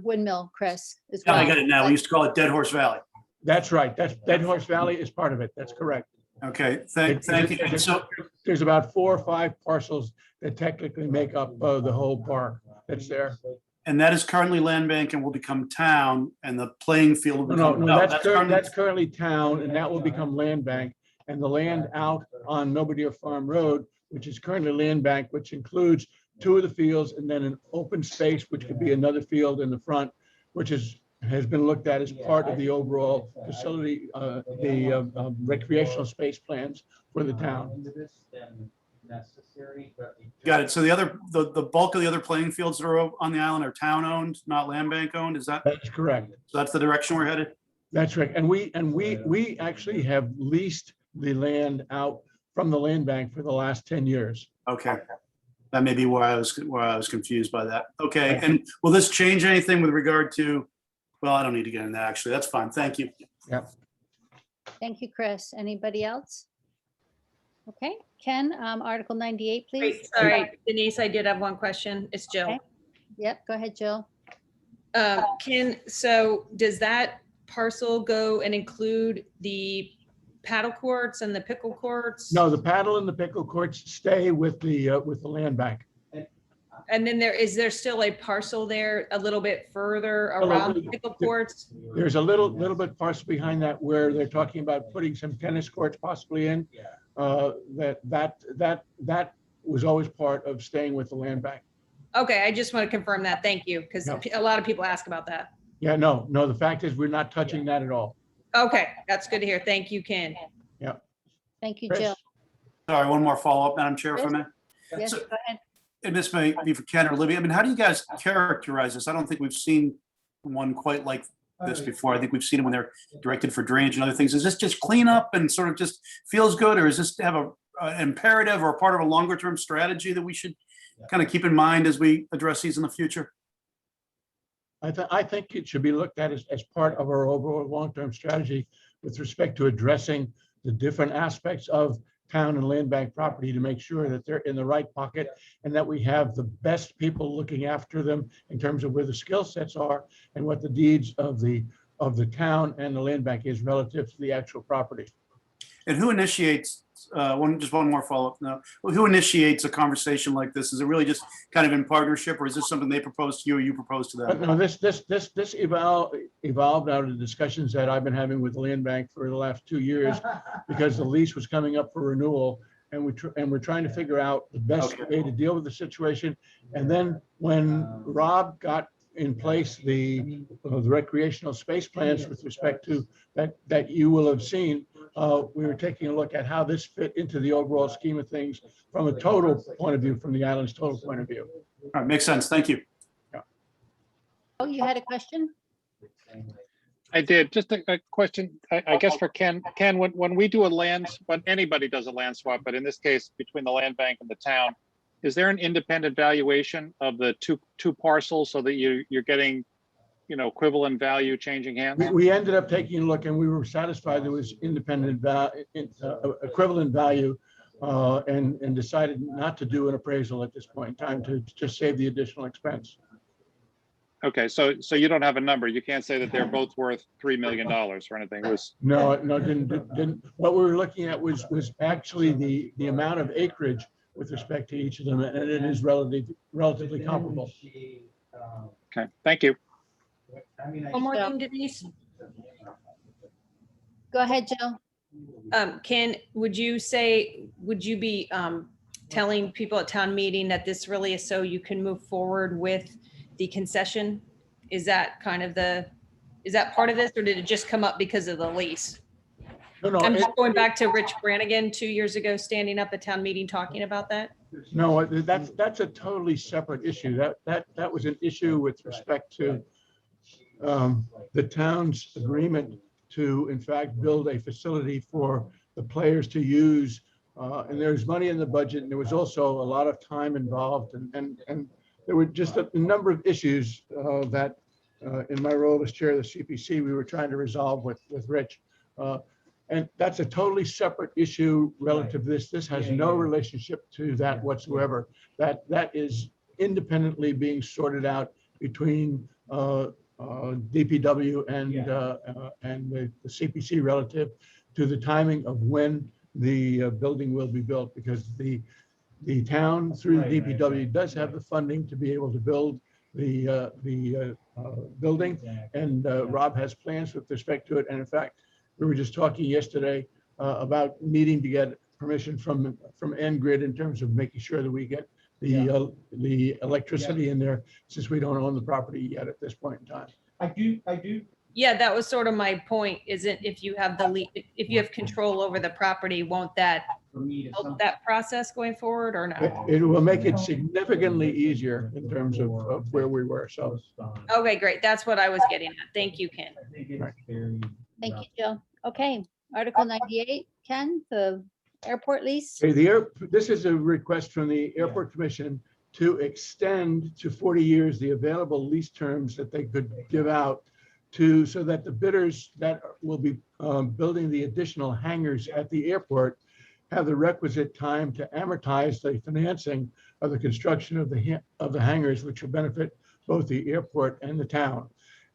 S1: windmill, Chris, as
S7: Yeah,
S1: well.
S7: I got it now. We used to call it Dead Horse Valley.
S13: That's right. That's Dead Horse Valley is part of it. That's correct.
S7: Okay, thank you. And so,
S13: There's about 4 or 5 parcels that technically make up the whole park that's there.
S7: and that is currently land bank and will become town, and the playing field will
S13: No,
S7: become.
S13: no,
S7: that's currently-
S13: that's currently town, and that will become land bank. And the land out on Noberdeer Farm Road, which is currently land bank, which includes 2 of the fields and then an open space, which could be another field in the front, which has been looked at as part of the overall facility, the recreational space plans for the town.
S7: Got it. So the bulk of the other playing fields that are on the island are town owned, not land bank owned, is that?
S13: That's correct.
S7: So that's the direction we're headed?
S13: That's right. And we actually have leased the land out from the land bank for the last 10 years.
S7: Okay. That may be why I was confused by that. Okay, and will this change anything with regard to, well, I don't need to get into that, actually. That's fine. Thank you.
S13: Yep.
S1: Thank you, Chris. Anybody else? Okay, Ken, Article 98, please.
S14: Wait, sorry, Denise, I did have one question. It's Jill.
S1: Okay. Yep, go ahead, Jill.
S14: So does that parcel go and include the paddle courts and the pickle courts?
S12: No, the paddle and the pickle courts stay with the land bank.
S14: And then is there still a parcel there a little bit further around the pickle courts?
S12: There's a little bit parcel behind that where they're talking about putting some tennis courts possibly in. That was always part of staying with the land bank.
S14: Okay, I just want to confirm that. Thank you, because a lot of people ask about that.
S12: Yeah, no, the fact is we're not touching that at all.
S14: Okay, that's good to hear. Thank you, Ken.
S12: Yeah.
S1: Thank you,
S12: Chris?
S1: Jill.
S7: Sorry, one more follow-up, Madam Chair, if I may.
S1: Yes,
S7: So-
S1: go ahead.
S7: And this may be for Ken or Libby. I mean, how do you guys characterize this? I don't think we've seen one quite like this before. I think we've seen them when they're directed for drainage and other things. Is this just cleanup and sort of just feels good, or is this to have an imperative or part of a longer term strategy that we should kind of keep in mind as we address these in the future?
S12: I think it should be looked at as part of our overall long-term strategy with respect to addressing the different aspects of town and land bank property to make sure that they're in the right pocket and that we have the best people looking after them in terms of where the skill sets are and what the needs of the town and the land bank is relative to the actual property.
S7: And who initiates, one more follow-up now. Who initiates a conversation like this? Is it really just kind of in partnership, or is this something they propose to you or you propose to them?
S12: No, this evolved out of discussions that I've been having with the land bank for the last 2 years because the lease was coming up for renewal and we're trying to figure out the best way to deal with the situation. And then when Rob got in place the recreational space plans with respect to that you will have seen, we were taking a look at how this fit into the overall scheme of things from a total point of view, from the island's total point of view.
S7: All right, makes sense. Thank you.
S1: Oh, you had a question?
S2: I did. Just a question, I guess for Ken. Ken, when we do when anybody does a land swap, but in this case, between the land bank and the town, is there an independent valuation of the two parcels so that you're getting, equivalent value changing hands?
S12: We ended up taking a look and we were satisfied there was independent equivalent value and decided not to do an appraisal at this point in time to just save the additional expense.
S2: Okay, so you don't have a number. You can't say that they're both worth $3 million or anything. It was
S12: No, didn't. What we were looking at was actually the amount of acreage with respect to each of them, and it is relatively comparable.
S2: okay. Thank you.
S14: One more thing, Denise.
S1: Go ahead, Jill.
S14: Ken, would you be telling people at town meeting that this really is so you can move forward with the concession? Is that part of this, or did it just come up because of the lease?
S12: No,
S14: I'm just going back to Rich Brannigan 2 years ago, standing up at town meeting, talking about that.
S12: No, that's a totally separate issue. That was an issue with respect to the town's agreement to, in fact, build a facility for the players to use. And there's money in the budget, and there was also a lot of time involved, and there were just a number of issues that in my role as chair of the CPC, we were trying to resolve with Rich. And that's a totally separate issue relative to this. This has no relationship to that whatsoever. That is independently being sorted out between DPW and the CPC relative to the timing of when the building will be built, because the town through the DPW does have the funding to be able to build the building, and Rob has plans with respect to it. And in fact, we were just talking yesterday about needing to get permission from N-Grid in terms of making sure that we get the electricity in there, since we don't own the property yet at this point in time.
S5: I do.
S14: Yeah, that was sort of my point. Isn't if you have control over the property, won't that help that process going forward, or no?
S12: It will make it significantly easier in terms of where we were. So.
S14: Okay, great. That's what I was getting at. Thank you, Ken.
S1: Thank you, Jill. Okay, Article 98, Ken, the airport lease.
S12: This is a request from the Airport Commission to extend to 40 years the available lease terms that they could give out so that the bidders that will be building the additional hangars at the airport
S13: have the requisite time to amortize the financing of the construction of the hangars, which will benefit both the airport and the town.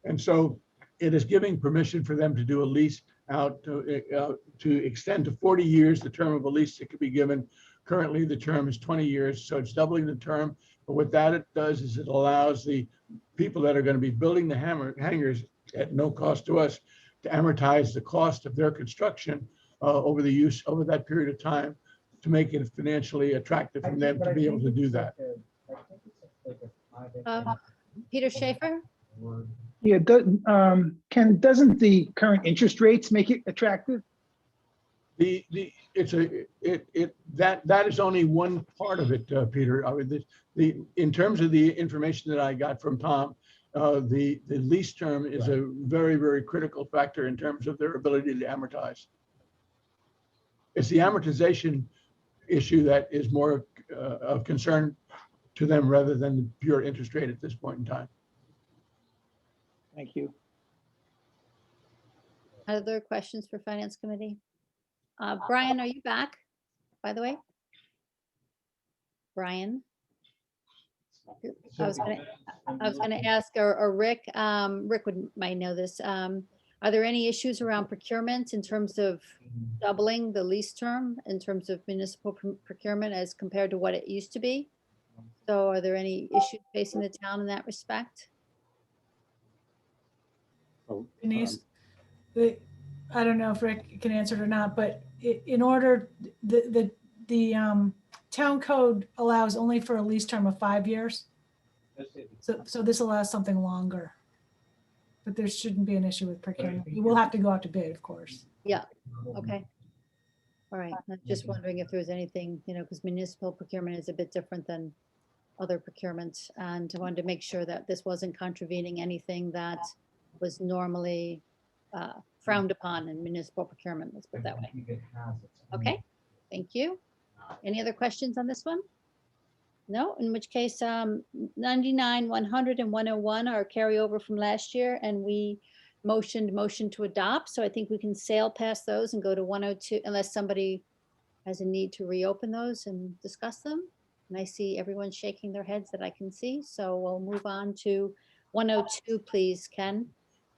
S13: And so it is giving permission for them to do a lease out to extend to 40 years, the term of a lease that could be given. Currently, the term is 20 years, so it's doubling the term. But what that it does is it allows the people that are going to be building the hangars at no cost to us to amortize the cost of their construction over that period of time, to make it financially attractive for them to be able to do that.
S1: Peter Schaefer?
S11: Yeah, Ken, doesn't the current interest rates make it attractive?
S13: That is only one part of it, Peter. I mean, in terms of the information that I got from Tom, the lease term is a very, very critical factor in terms of their ability to amortize. It's the amortization issue that is more of concern to them rather than the pure interest rate at this point in time.
S2: Thank you.
S1: Other questions for Finance Committee? Brian, are you back, by the way? Brian? I was gonna ask, or Rick, Rick might know this. Are there any issues around procurement in terms of doubling the lease term in terms of municipal procurement as compared to what it used to be? So are there any issues facing the town in that respect?
S6: Denise, I don't know if Rick can answer it or not, but in order, the town code allows only for a lease term of 5 years. So this allows something longer. But there shouldn't be an issue with procurement. You will have to go out to bid, of course.
S1: Yeah, okay. All right, I'm just wondering if there's anything, because municipal procurement is a bit different than other procurements. And I wanted to make sure that this wasn't contravening anything that was normally frowned upon in municipal procurement, let's put it that way. Okay, thank you. Any other questions on this one? No, in which case 99, 100, and 101 are carryover from last year, and we motion to adopt. So I think we can sail past those and go to 102 unless somebody has a need to reopen those and discuss them. And I see everyone shaking their heads that I can see. So we'll move on to 102, please, Ken.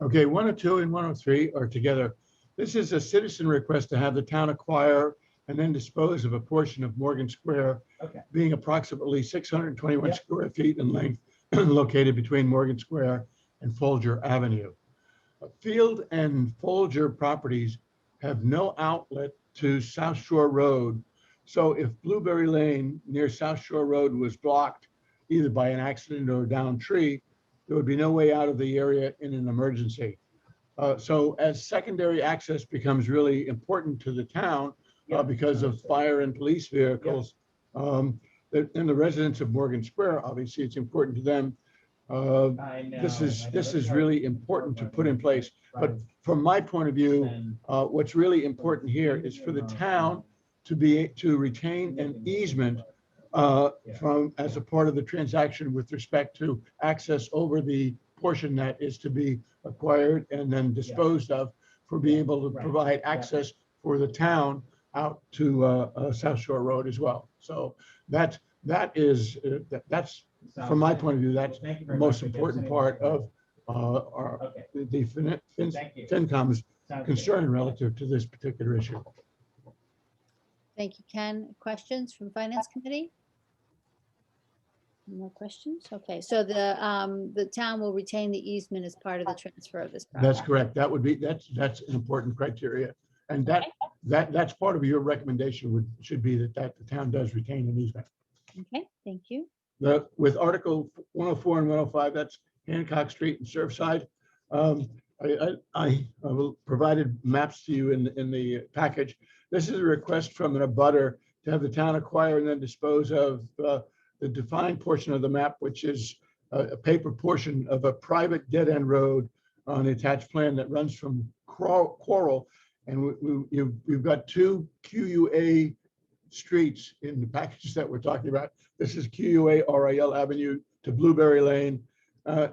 S13: Okay, 102 and 103 are together. This is a citizen request to have the town acquire and then dispose of a portion of Morgan Square, being approximately 621 square feet in length, located between Morgan Square and Folger Avenue. Field and Folger properties have no outlet to South Shore Road. So if Blueberry Lane near South Shore Road was blocked either by an accident or a downed tree, there would be no way out of the area in an emergency. So as secondary access becomes really important to the town, because of fire and police vehicles, and the residents of Morgan Square, obviously it's important to them. This is really important to put in place. But from my point of view, what's really important here is for the town to retain an easement as a part of the transaction with respect to access over the portion that is to be acquired and then disposed of, for being able to provide access for the town out to South Shore Road as well. So that's from my point of view, that's the most important part of the FinCom's concern relative to this particular issue.
S1: Thank you, Ken. Questions from Finance Committee? No questions? Okay, so the town will retain the easement as part of the transfer of this property.
S13: That's correct. That's an important criteria. And that's part of your recommendation should be that the town does retain an easement.
S1: Okay, thank you.
S13: With Article 104 and 105, that's Hancock Street and Surfside. I provided maps to you in the package. This is a request from an abutter to have the town acquire and then dispose of the defined portion of the map, which is a paper portion of a private dead-end road on the attached plan that runs from Coral. And we've got two QUA streets in the package that we're talking about. This is QUA RIL Avenue to Blueberry Lane.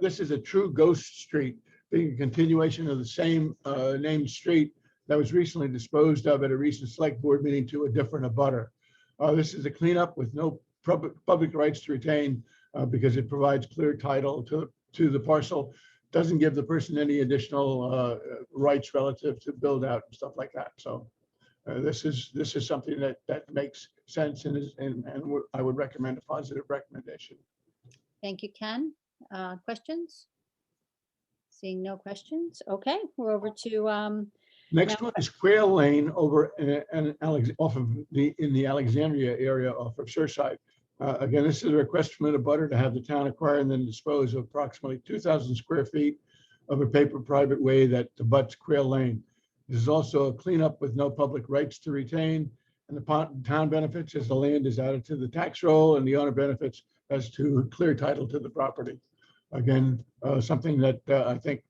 S13: This is a true ghost street, being a continuation of the same named street that was recently disposed of at a recent select board meeting to a different abutter. This is a cleanup with no public rights to retain because it provides clear title to the parcel. Doesn't give the person any additional rights relative to build out and stuff like that. So this is something that makes sense and I would recommend a positive recommendation.
S1: Thank you, Ken. Questions? Seeing no questions. Okay, we're over to
S13: Next one is Quail Lane over in the Alexandria area off of Surfside. Again, this is a request from an abutter to have the town acquire and then dispose of approximately 2,000 square feet of a paper private way that abuts Quail Lane. This is also a cleanup with no public rights to retain, and the town benefits as the land is added to the tax roll, and the owner benefits as to clear title to the property. Again, something that I think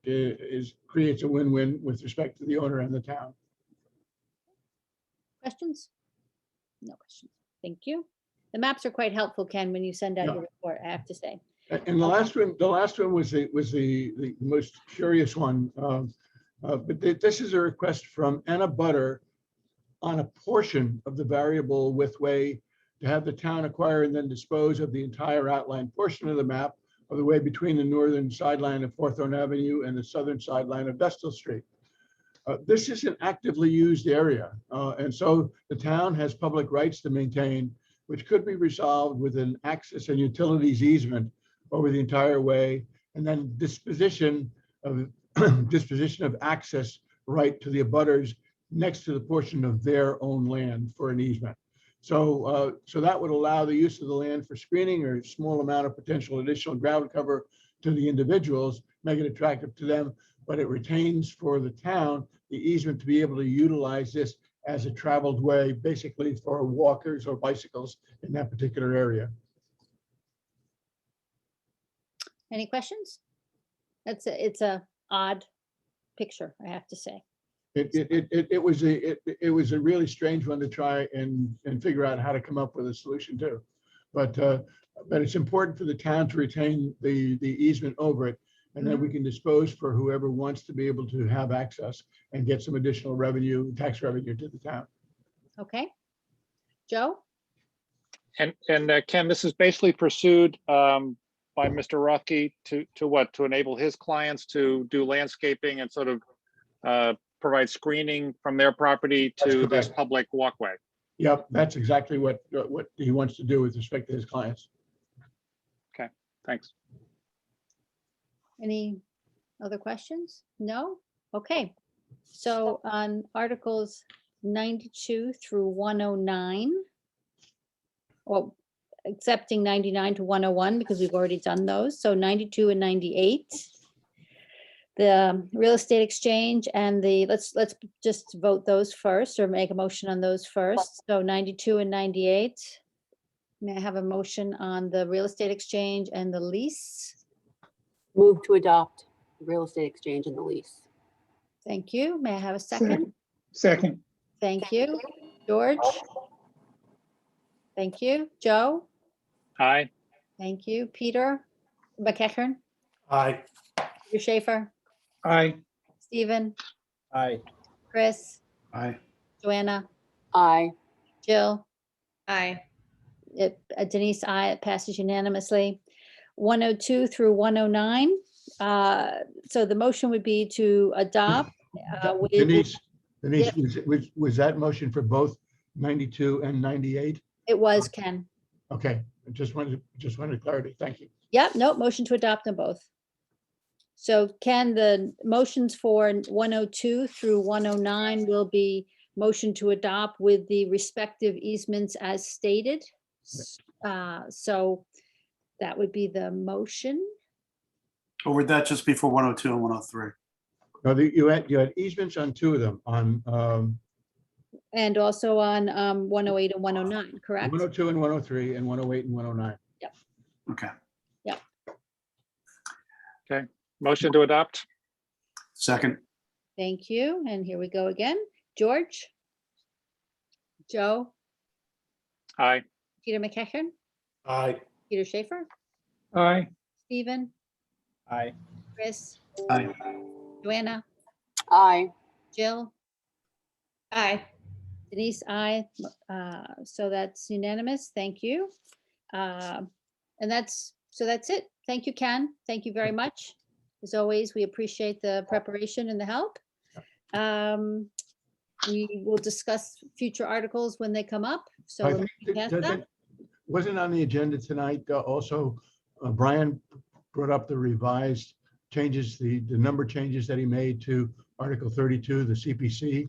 S13: creates a win-win with respect to the owner and the town.
S1: questions? No questions. Thank you. The maps are quite helpful, Ken, when you send out
S13: Yeah.
S1: your report, I have to say.
S13: And the last one was the most curious one. But this is a request from an abutter on a portion of the variable width way to have the town acquire and then dispose of the entire outline portion of the map of the way between the northern sideline of Hawthorne Avenue and the southern sideline of Vestal Street. This is an actively used area, and so the town has public rights to maintain, which could be resolved with an access and utilities easement over the entire way, and then disposition of access right to the abutters next to the portion of their own land for an easement. So that would allow the use of the land for screening or a small amount of potential additional ground cover to the individuals, make it attractive to them, but it retains for the town the easement to be able to utilize this as a traveled way, basically for walkers or bicycles in that particular area.
S1: Any questions? It's a odd picture, I have to say.
S13: It was a really strange one to try and figure out how to come up with a solution to. But it's important for the town to retain the easement over it, and then we can dispose for whoever wants to be able to have access and get some additional revenue, tax revenue to the town.
S1: Okay. Joe?
S2: And Ken, this is basically pursued by Mr. Rothke to enable his clients to do landscaping and sort of provide screening from their property to this public walkway.
S13: Yep, that's exactly what he wants to do with respect to his clients.
S2: Okay, thanks.
S1: Any other questions? No? Okay. So on Articles 92 through 109, well, accepting 99 to 101 because we've already done those. So 92 and 98. The real estate exchange and the, let's just vote those first or make a motion on those first. So 92 and 98. May I have a motion on the real estate exchange and the lease?
S3: Move to adopt the real estate exchange and the lease.
S1: Thank you. May I have a second?
S11: Second.
S1: Thank you. George? Thank you. Joe?
S2: Aye.
S1: Thank you. Peter McEachern?
S7: Aye.
S1: Peter Schaefer?
S11: Aye.
S1: Stephen?
S5: Aye.
S1: Chris?
S7: Aye.
S1: Joanna?
S3: Aye.
S1: Jill?
S14: Aye.
S1: Denise, aye. It passes unanimously. 102 through 109. So the motion would be to adopt. with-
S13: Denise, was that motion for both 92 and 98?
S1: It was, Ken.
S13: Okay, just wanted clarity. Thank you.
S1: Yep, nope, motion to adopt them both. So Ken, the motions for 102 through 109 will be motion to adopt with the respective easements as stated. So that would be the motion.
S7: Or would that just be for 102 and 103?
S13: No, you had easements on two of them, on
S1: And also on 108 and 109, correct?
S13: 102 and 103 and 108 and 109.
S7: Okay.
S1: Yep.
S2: Okay, motion to adopt.
S7: Second.
S1: Thank you. And here we go again. George? Joe?
S2: Aye.
S1: Peter McEachern?
S7: Aye.
S1: Peter Schaefer?
S11: Aye.
S1: Stephen?
S5: Aye.
S1: Chris?
S7: Aye.
S1: Joanna?
S3: Aye.
S1: Jill?
S14: Aye.
S1: Denise, I. So that's unanimous. Thank you. And that's it. Thank you, Ken. Thank you very much. As always, we appreciate the preparation and the help. We will discuss future articles when they come up. So
S13: I
S1: we're
S13: think
S1: moving past that.
S13: wasn't on the agenda tonight. Also, Brian brought up the revised changes, the number changes that he made to Article 32, the CPC.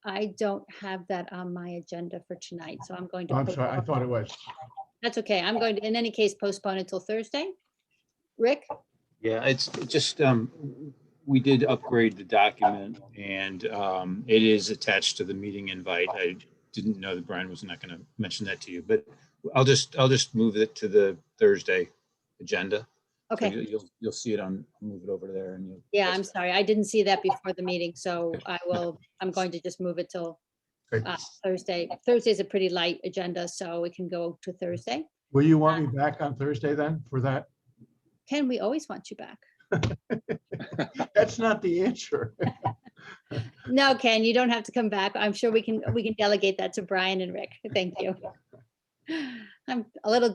S1: I don't have that on my agenda for tonight, so I'm going to.
S13: Oh, I'm sorry, I thought it was.
S1: That's okay. I'm going to, in any case, postpone until Thursday. Rick?
S15: Yeah, it's just, we did upgrade the document and it is attached to the meeting invite. I didn't know that Brian was not going to mention that to you, but I'll just move it to the Thursday agenda. So
S1: Okay.
S15: you'll see it on, move it over there and you'll.
S1: Yeah, I'm sorry. I didn't see that before the meeting, so I'm going to just move it till Thursday. Thursday's a pretty light agenda, so it can go to Thursday.
S13: Will you want me back on Thursday then for that?
S1: Ken, we always want you back.
S13: That's not the answer.
S1: No, Ken, you don't have to come back. I'm sure we can delegate that to Brian and Rick. Thank you. I'm a little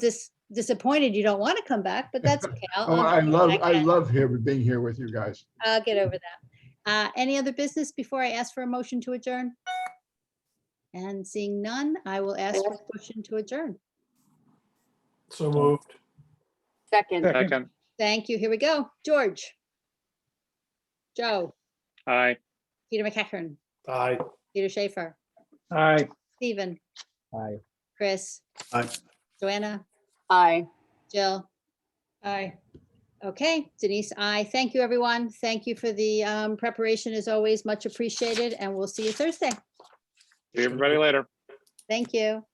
S1: disappointed you don't want to come back, but that's okay.
S13: I love being here with you guys.
S1: I'll get over that. Any other business before I ask for a motion to adjourn? And seeing none, I will ask for a motion to adjourn.
S5: So moved.
S3: Second.
S2: Second.
S1: Thank you. Here we go. George. Joe.
S2: Aye.
S1: Peter McEachern.
S5: Aye.
S1: Peter Schaefer.
S11: Aye.
S1: Stephen.
S12: Aye.
S1: Chris.
S7: Aye.
S1: Joanna.
S3: Aye.
S1: Jill.
S14: Aye.
S1: Okay, Denise, I thank you, everyone. Thank you for the preparation as always, much appreciated, and we'll see you Thursday.
S2: See everybody later.
S1: Thank you.